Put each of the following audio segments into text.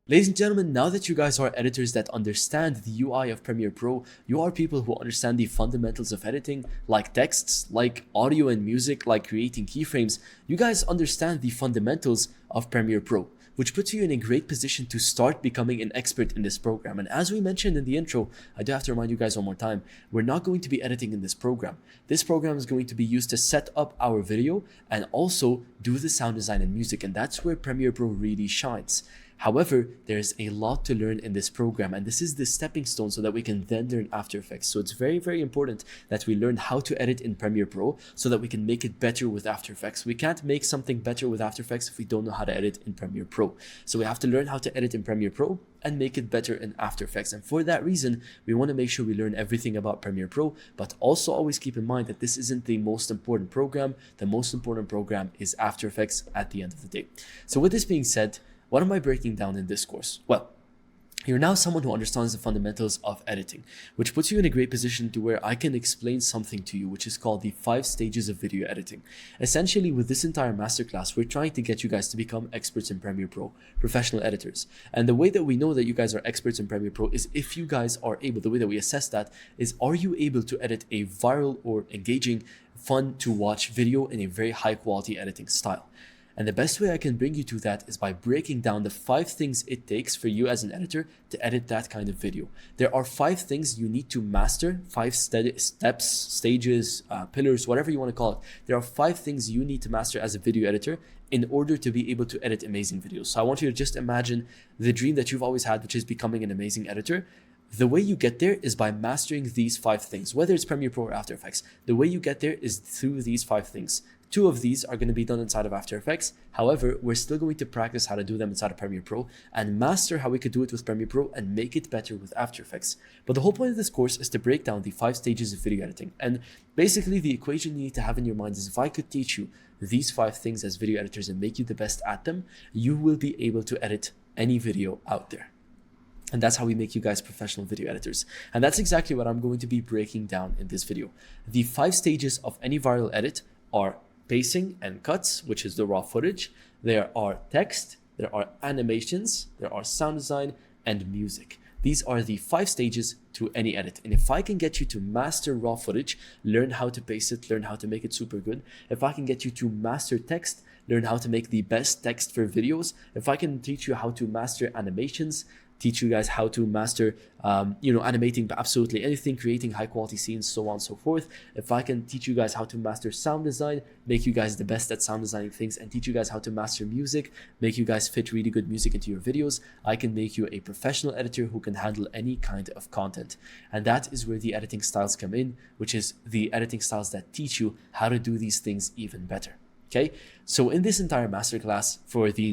Ladies and gentlemen, now that you guys are editors that understand the UI of Premiere Pro, you are people who understand the fundamentals of editing, like texts, like audio and music, like creating keyframes. You guys understand the fundamentals of Premiere Pro, which puts you in a great position to start becoming an expert in this program. And as we mentioned in the intro, I do have to remind you guys one more time, we're not going to be editing in this program. This program is going to be used to set up our video and also do the sound design and music, and that's where Premiere Pro really shines. However, there's a lot to learn in this program, and this is the stepping stone so that we can then learn After Effects. So it's very, very important that we learn how to edit in Premiere Pro so that we can make it better with After Effects. We can't make something better with After Effects if we don't know how to edit in Premiere Pro. So we have to learn how to edit in Premiere Pro and make it better in After Effects. And for that reason, we want to make sure we learn everything about Premiere Pro, but also always keep in mind that this isn't the most important program. The most important program is After Effects at the end of the day. So with this being said, what am I breaking down in this course? Well, you're now someone who understands the fundamentals of editing, which puts you in a great position to where I can explain something to you, which is called the 5 stages of video editing. Essentially, with this entire masterclass, we're trying to get you guys to become experts in Premiere Pro, professional editors. And the way that we know that you guys are experts in Premiere Pro is if you guys are able, the way that we assess that is, are you able to edit a viral or engaging, fun to watch video in a very high quality editing style? And the best way I can bring you to that is by breaking down the 5 things it takes for you as an editor to edit that kind of video. There are 5 things you need to master, 5 steps, stages, pillars, whatever you want to call it. There are 5 things you need to master as a video editor in order to be able to edit amazing videos. So I want you to just imagine the dream that you've always had, which is becoming an amazing editor. The way you get there is by mastering these 5 things, whether it's Premiere Pro or After Effects. The way you get there is through these 5 things. 2 of these are going to be done inside of After Effects. However, we're still going to practice how to do them inside of Premiere Pro and master how we could do it with Premiere Pro and make it better with After Effects. But the whole point of this course is to break down the 5 stages of video editing. And basically the equation you need to have in your mind is, if I could teach you these 5 things as video editors and make you the best at them, you will be able to edit any video out there. And that's how we make you guys professional video editors. And that's exactly what I'm going to be breaking down in this video. The 5 stages of any viral edit are pacing and cuts, which is the raw footage. There are text, there are animations, there are sound design, and music. These are the 5 stages to any edit. And if I can get you to master raw footage, learn how to pace it, learn how to make it super good. If I can get you to master text, learn how to make the best text for videos. If I can teach you how to master animations, teach you guys how to master, animating absolutely anything, creating high quality scenes, so on and so forth. If I can teach you guys how to master sound design, make you guys the best at sound designing things, and teach you guys how to master music, make you guys fit really good music into your videos, I can make you a professional editor who can handle any kind of content. And that is where the editing styles come in, which is the editing styles that teach you how to do these things even better. Okay, so in this entire masterclass, for the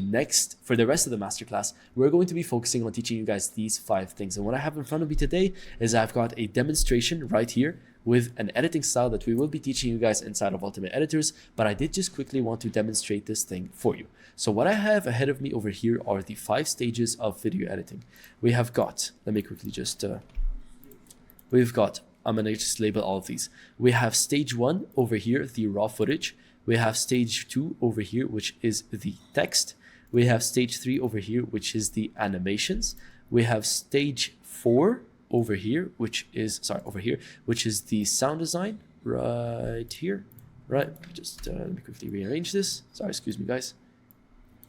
rest of the masterclass, we're going to be focusing on teaching you guys these 5 things. And what I have in front of me today is I've got a demonstration right here with an editing style that we will be teaching you guys inside of Ultimate Editors, but I did just quickly want to demonstrate this thing for you. So what I have ahead of me over here are the 5 stages of video editing. We have got, let me quickly just, I'm gonna just label all of these. We have stage 1 over here, the raw footage. We have stage 2 over here, which is the text. We have stage 3 over here, which is the animations. We have stage 4 over here, which is the sound design right here. Right, just let me quickly rearrange this. Sorry, excuse me, guys.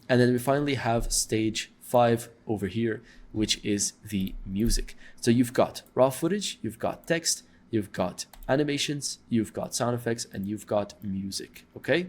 And then we finally have stage 5 over here, which is the music. So you've got raw footage, you've got text, you've got animations, you've got sound effects, and you've got music, okay?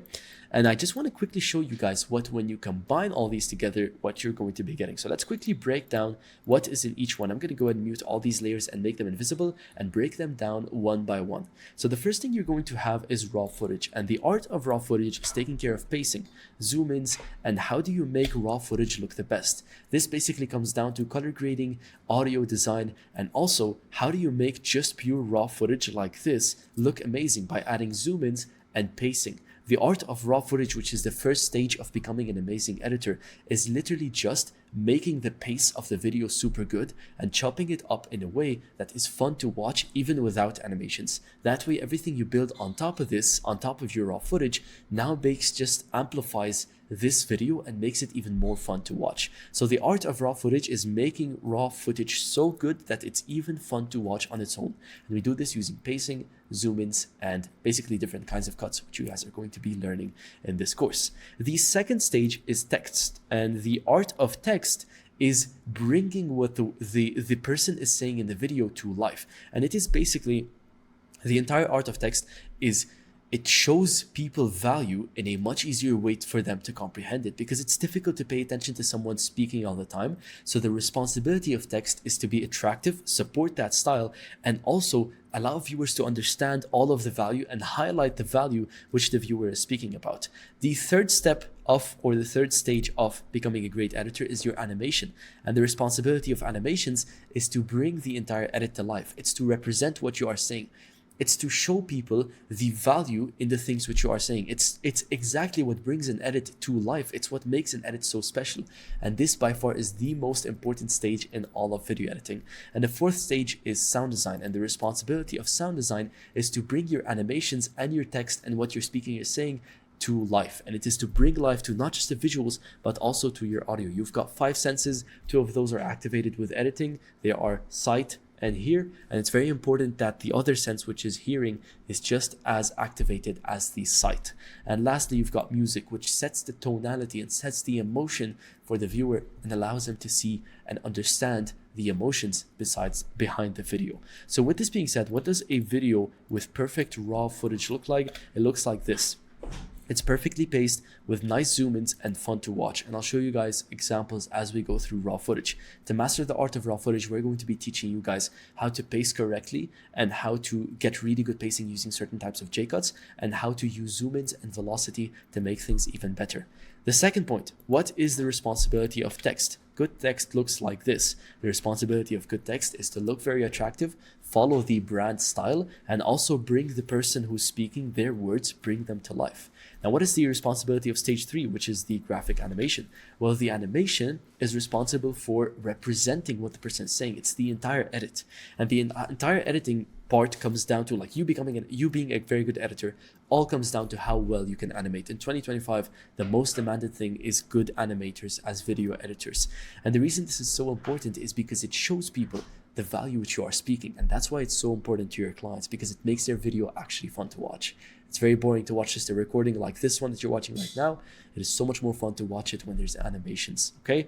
And I just want to quickly show you guys when you combine all these together, what you're going to be getting. So let's quickly break down what is in each one. I'm going to go ahead and mute all these layers and make them invisible and break them down one by one. So the first thing you're going to have is raw footage. And the art of raw footage is taking care of pacing, zoom ins, and how do you make raw footage look the best. This basically comes down to color grading, audio design, and also how do you make just pure raw footage like this look amazing by adding zoom ins and pacing. The art of raw footage, which is the first stage of becoming an amazing editor, is literally just making the pace of the video super good and chopping it up in a way that is fun to watch even without animations. That way, everything you build on top of this, on top of your raw footage, now just amplifies this video and makes it even more fun to watch. So the art of raw footage is making raw footage so good that it's even fun to watch on its own. And we do this using pacing, zoom ins, and basically different kinds of cuts, which you guys are going to be learning in this course. The second stage is text, and the art of text is bringing what the person is saying in the video to life. And it is basically the entire art of text is it shows people value in a much easier way for them to comprehend it, because it's difficult to pay attention to someone speaking all the time. So the responsibility of text is to be attractive, support that style, and also allow viewers to understand all of the value and highlight the value which the viewer is speaking about. The third step of, or the third stage of becoming a great editor is your animation. And the responsibility of animations is to bring the entire edit to life. It's to represent what you are saying. It's to show people the value in the things which you are saying. It's exactly what brings an edit to life. It's what makes an edit so special. And this by far is the most important stage in all of video editing. And the fourth stage is sound design. And the responsibility of sound design is to bring your animations and your text and what you're speaking is saying to life. And it is to bring life to not just the visuals, but also to your audio. You've got 5 senses. 2 of those are activated with editing. They are sight and hear, and it's very important that the other sense, which is hearing, is just as activated as the sight. And lastly, you've got music, which sets the tonality and sets the emotion for the viewer and allows them to see and understand the emotions behind the video. So with this being said, what does a video with perfect raw footage look like? It looks like this. It's perfectly paced with nice zoom-ins and fun to watch. And I'll show you guys examples as we go through raw footage. To master the art of raw footage, we're going to be teaching you guys how to pace correctly and how to get really good pacing using certain types of J-cuts and how to use zoom-ins and velocity to make things even better. The second point, what is the responsibility of text? Good text looks like this. The responsibility of good text is to look very attractive, follow the brand style, and also bring the person who's speaking their words, bring them to life. Now, what is the responsibility of stage 3, which is the graphic animation? Well, the animation is responsible for representing what the person is saying. It's the entire edit. And the entire editing part comes down to like you being a very good editor, all comes down to how well you can animate. In 2025, the most demanded thing is good animators as video editors. And the reason this is so important is because it shows people the value which you are speaking. And that's why it's so important to your clients, because it makes their video actually fun to watch. It's very boring to watch just a recording like this one that you're watching right now. It is so much more fun to watch it when there's animations, okay?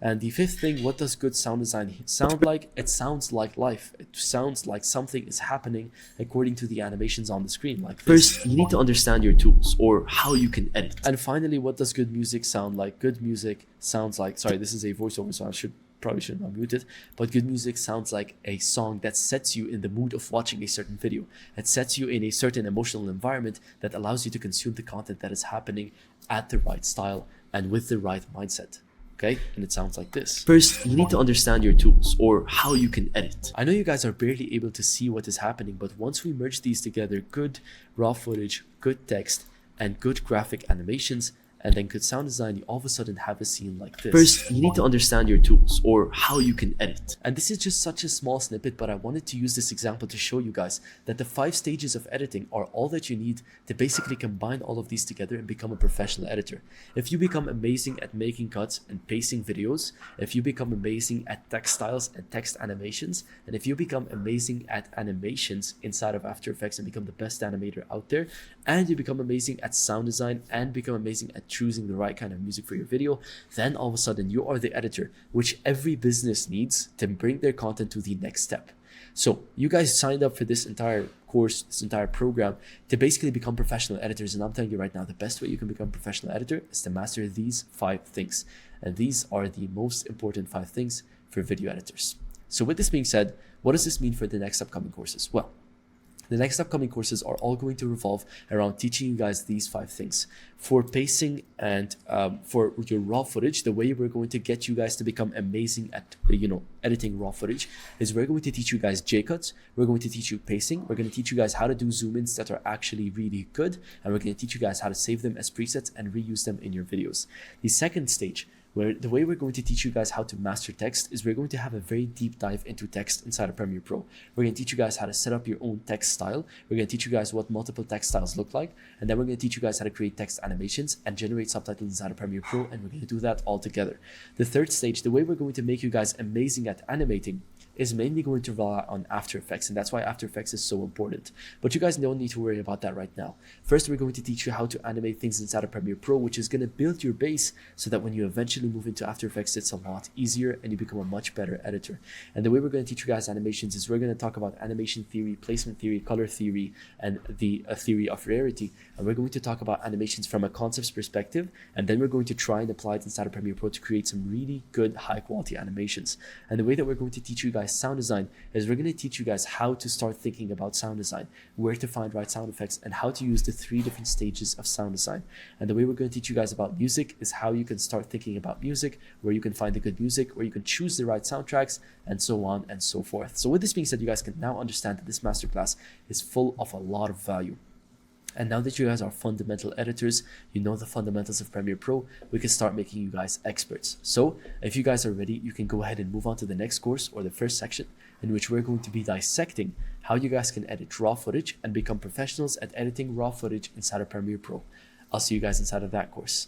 And the fifth thing, what does good sound design sound like? It sounds like life. It sounds like something is happening according to the animations on the screen, like this. First, you need to understand your tools or how you can edit. And finally, what does good music sound like? Good music sounds like, sorry, this is a voiceover, so probably shouldn't unmute it, but good music sounds like a song that sets you in the mood of watching a certain video. It sets you in a certain emotional environment that allows you to consume the content that is happening at the right style and with the right mindset. Okay, and it sounds like this. First, you need to understand your tools or how you can edit. I know you guys are barely able to see what is happening, but once we merge these together, good raw footage, good text, and good graphic animations, and then good sound design, you all of a sudden have a scene like this. First, you need to understand your tools or how you can edit. And this is just such a small snippet, but I wanted to use this example to show you guys that the 5 stages of editing are all that you need to basically combine all of these together and become a professional editor. If you become amazing at making cuts and pacing videos, if you become amazing at text styles and text animations, and if you become amazing at animations inside of After Effects and become the best animator out there, and you become amazing at sound design and become amazing at choosing the right kind of music for your video, then all of a sudden you are the editor which every business needs to bring their content to the next step. So you guys signed up for this entire course, this entire program, to basically become professional editors. And I'm telling you right now, the best way you can become a professional editor is to master these 5 things. And these are the most important 5 things for video editors. So with this being said, what does this mean for the next upcoming courses? Well, The next upcoming courses are all going to revolve around teaching you guys these 5 things. For pacing and for your raw footage, the way we're going to get you guys to become amazing at editing raw footage is we're going to teach you guys J-cuts, we're going to teach you pacing, we're going to teach you guys how to do zoom-ins that are actually really good, and we're going to teach you guys how to save them as presets and reuse them in your videos. The second stage, where the way we're going to teach you guys how to master text is we're going to have a very deep dive into text inside of Premiere Pro. We're going to teach you guys how to set up your own text style. We're going to teach you guys what multiple text styles look like. And then we're going to teach you guys how to create text animations and generate subtitles inside of Premiere Pro. And we're going to do that all together. The third stage, the way we're going to make you guys amazing at animating is mainly going to rely on After Effects, and that's why After Effects is so important. But you guys don't need to worry about that right now. First, we're going to teach you how to animate things inside of Premiere Pro, which is going to build your base so that when you eventually move into After Effects, it's a lot easier and you become a much better editor. And the way we're going to teach you guys animations is we're going to talk about animation theory, placement theory, color theory, and the theory of rarity. And we're going to talk about animations from a concepts perspective, and then we're going to try and apply it inside of Premiere Pro to create some really good, high quality animations. And the way that we're going to teach you guys sound design is we're going to teach you guys how to start thinking about sound design, where to find right sound effects, and how to use the 3 different stages of sound design. And the way we're going to teach you guys about music is how you can start thinking about music, where you can find the good music, where you can choose the right soundtracks, and so on and so forth. So with this being said, you guys can now understand that this masterclass is full of a lot of value. And now that you guys are fundamental editors, you know the fundamentals of Premiere Pro, we can start making you guys experts. So if you guys are ready, you can go ahead and move on to the next course, or the first section, in which we're going to be dissecting how you guys can edit raw footage and become professionals at editing raw footage inside of Premiere Pro. I'll see you guys inside of that course.